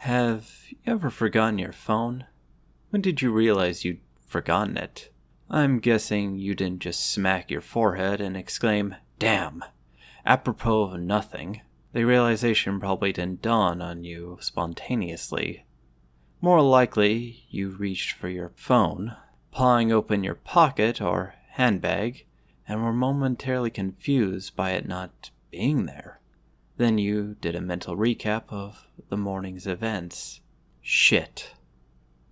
Have you ever forgotten your phone? When did you realize you'd forgotten it? I'm guessing you didn't just smack your forehead and exclaim, "Damn!" apropos of nothing. The realization probably didn't dawn on you spontaneously. More likely, you reached for your phone, pawing open your pocket or handbag, and were momentarily confused by it not being there. Then you did a mental recap of the morning's events. Shit.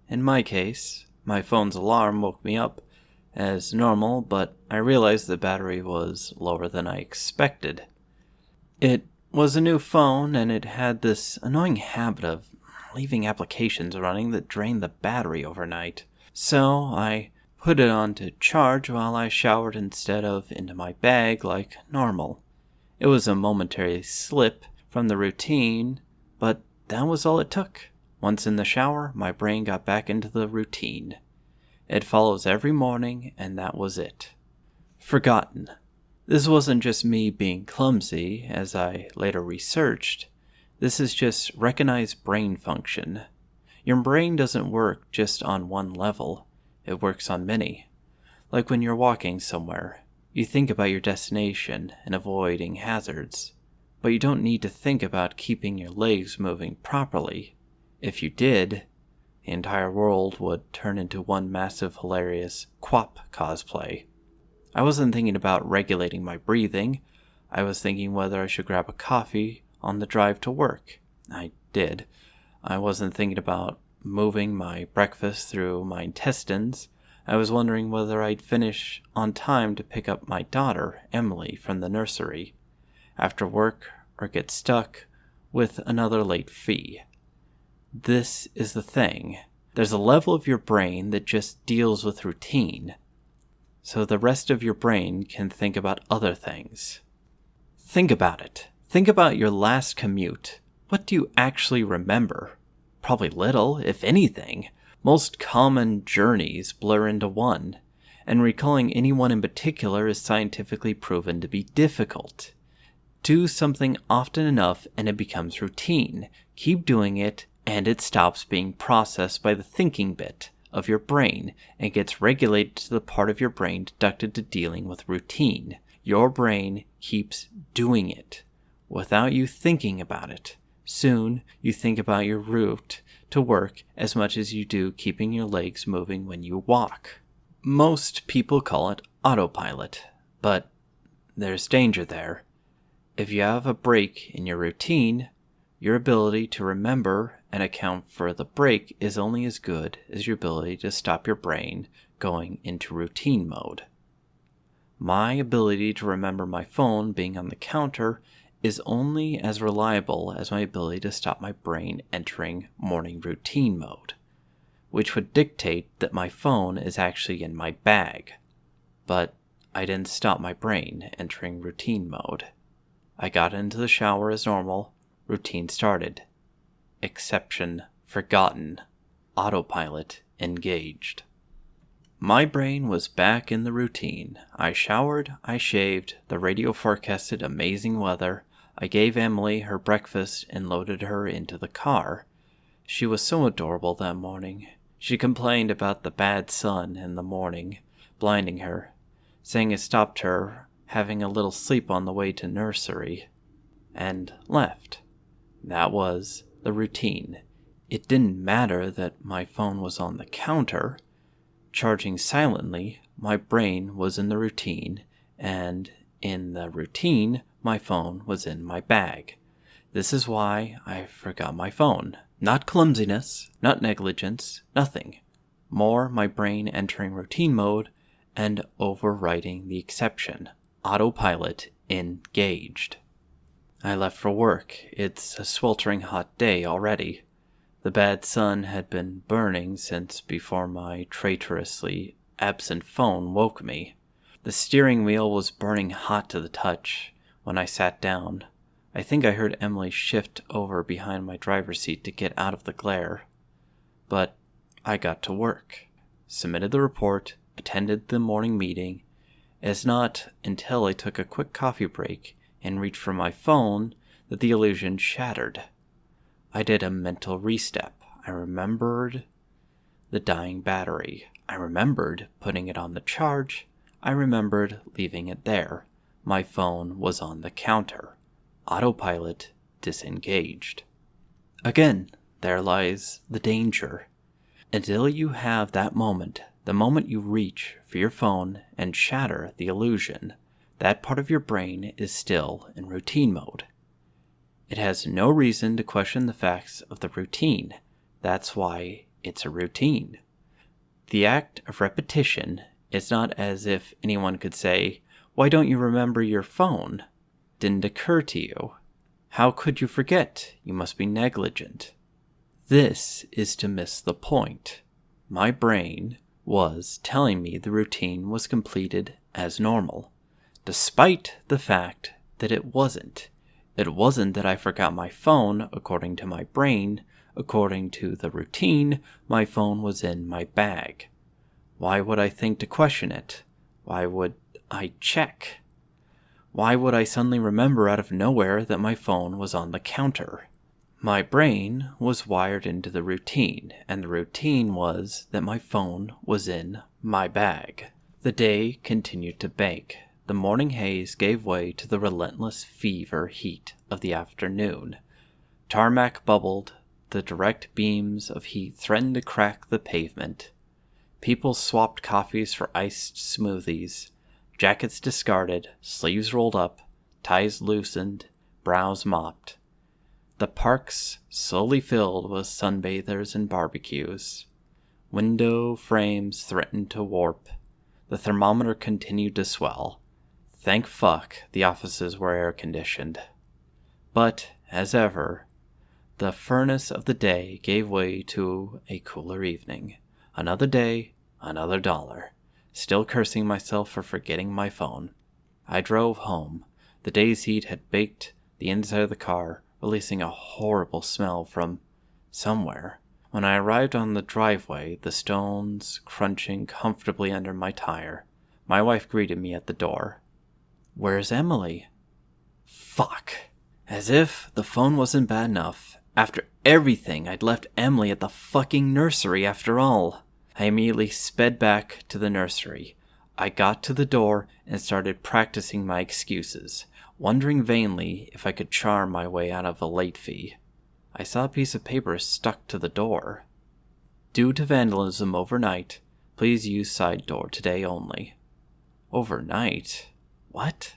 In my case, my phone's alarm woke me up as normal, but I realized the battery was lower than I expected. It was a new phone, and it had this annoying habit of leaving applications running that drained the battery overnight. So I put it on to charge while I showered instead of into my bag like normal. It was a momentary slip from the routine, but that was all it took. Once in the shower, my brain got back into the routine. It follows every morning, and that was it. Forgotten. This wasn't just me being clumsy, as I later researched. This is just recognized brain function. Your brain doesn't work just on one level. It works on many. Like when you're walking somewhere. You think about your destination and avoiding hazards, but you don't need to think about keeping your legs moving properly. If you did, the entire world would turn into one massive hilarious quap cosplay. I wasn't thinking about regulating my breathing. I was thinking whether I should grab a coffee on the drive to work. I did. I wasn't thinking about moving my breakfast through my intestines. I was wondering whether I'd finish on time to pick up my daughter, Emily, from the nursery after work or get stuck with another late fee. This is the thing. There's a level of your brain that just deals with routine, so the rest of your brain can think about other things. Think about it. Think about your last commute. What do you actually remember? Probably little, if anything. Most common journeys blur into one, and recalling any one in particular is scientifically proven to be difficult. Do something often enough and it becomes routine. Keep doing it and it stops being processed by the thinking bit of your brain and gets regulated to the part of your brain deducted to dealing with routine. Your brain keeps doing it without you thinking about it. Soon, you think about your route to work as much as you do keeping your legs moving when you walk. Most people call it autopilot, but there's danger there. If you have a break in your routine, your ability to remember and account for the break is only as good as your ability to stop your brain going into routine mode. My ability to remember my phone being on the counter is only as reliable as my ability to stop my brain entering morning routine mode, which would dictate that my phone is actually in my bag. But I didn't stop my brain entering routine mode. I got into the shower as normal. Routine started. Exception forgotten. Autopilot engaged. My brain was back in the routine. I showered, I shaved, the radio forecasted amazing weather, I gave Emily her breakfast and loaded her into the car. She was so adorable that morning. She complained about the bad sun in the morning, blinding her, saying it stopped her having a little sleep on the way to nursery, and left. That was the routine. It didn't matter that my phone was on the counter. Charging silently, my brain was in the routine, and in the routine, my phone was in my bag. This is why I forgot my phone. Not clumsiness, not negligence, nothing. More my brain entering routine mode and overriding the exception. Autopilot engaged. I left for work. It's a sweltering hot day already. The bad sun had been burning since before my traitorously absent phone woke me. The steering wheel was burning hot to the touch. When I sat down, I think I heard Emily shift over behind my driver's seat to get out of the glare. But I got to work, submitted the report, attended the morning meeting. It's not until I took a quick coffee break and reached for my phone that the illusion shattered. I did a mental restep. I remembered the dying battery. I remembered putting it on the charge. I remembered leaving it there. My phone was on the counter. Autopilot disengaged. Again, there lies the danger. Until you have that moment, the moment you reach for your phone and shatter the illusion, that part of your brain is still in routine mode. It has no reason to question the facts of the routine. That's why it's a routine. The act of repetition is not as if anyone could say, "Why don't you remember your phone?" Didn't occur to you. How could you forget? You must be negligent. This is to miss the point. My brain was telling me the routine was completed as normal, despite the fact that it wasn't. It wasn't that I forgot my phone, according to my brain. According to the routine, my phone was in my bag. Why would I think to question it? Why would I check? Why would I suddenly remember out of nowhere that my phone was on the counter? My brain was wired into the routine, and the routine was that my phone was in my bag. The day continued to bake. The morning haze gave way to the relentless fever heat of the afternoon. Tarmac bubbled. The direct beams of heat threatened to crack the pavement. People swapped coffees for iced smoothies. Jackets discarded, sleeves rolled up, ties loosened, brows mopped. The parks slowly filled with sunbathers and barbecues. Window frames threatened to warp. The thermometer continued to swell. Thank fuck the offices were air-conditioned. But, as ever, the furnace of the day gave way to a cooler evening. Another day, another dollar. Still cursing myself for forgetting my phone. I drove home. The day's heat had baked the inside of the car, releasing a horrible smell from somewhere. When I arrived on the driveway, the stones crunching comfortably under my tire, my wife greeted me at the door. "Where's Emily?" Fuck. As if the phone wasn't bad enough. After everything, I'd left Emily at the fucking nursery after all. I immediately sped back to the nursery. I got to the door and started practicing my excuses, wondering vainly if I could charm my way out of a late fee. I saw a piece of paper stuck to the door. "Due to vandalism overnight, please use side door today only." Overnight? What?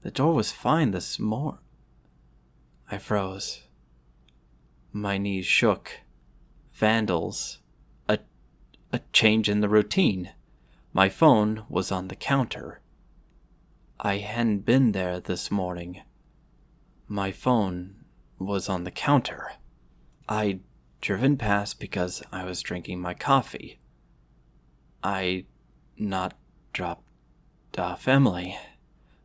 The door was fine this morning. I froze. My knees shook. Vandals. A change in the routine. My phone was on the counter. I hadn't been there this morning. My phone was on the counter. I'd driven past because I was drinking my coffee. I'd not dropped off Emily.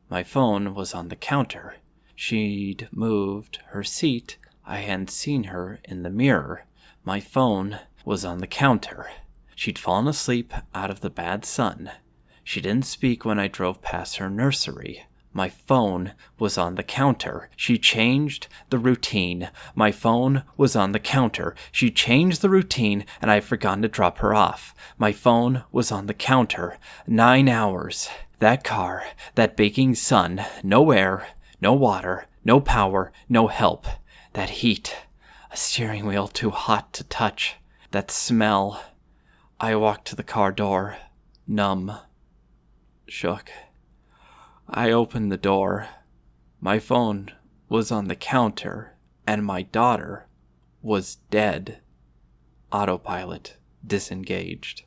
My phone was on the counter. She'd moved her seat. I hadn't seen her in the mirror. My phone was on the counter. She'd fallen asleep out of the bad sun. She didn't speak when I drove past her nursery. My phone was on the counter. She changed the routine. My phone was on the counter. She changed the routine, and I'd forgotten to drop her off. My phone was on the counter. 9 hours. That car, that baking sun, no air, no water, no power, no help. That heat, a steering wheel too hot to touch. That smell. I walked to the car door, numb, shook. I opened the door. My phone was on the counter, and my daughter was dead. Autopilot disengaged.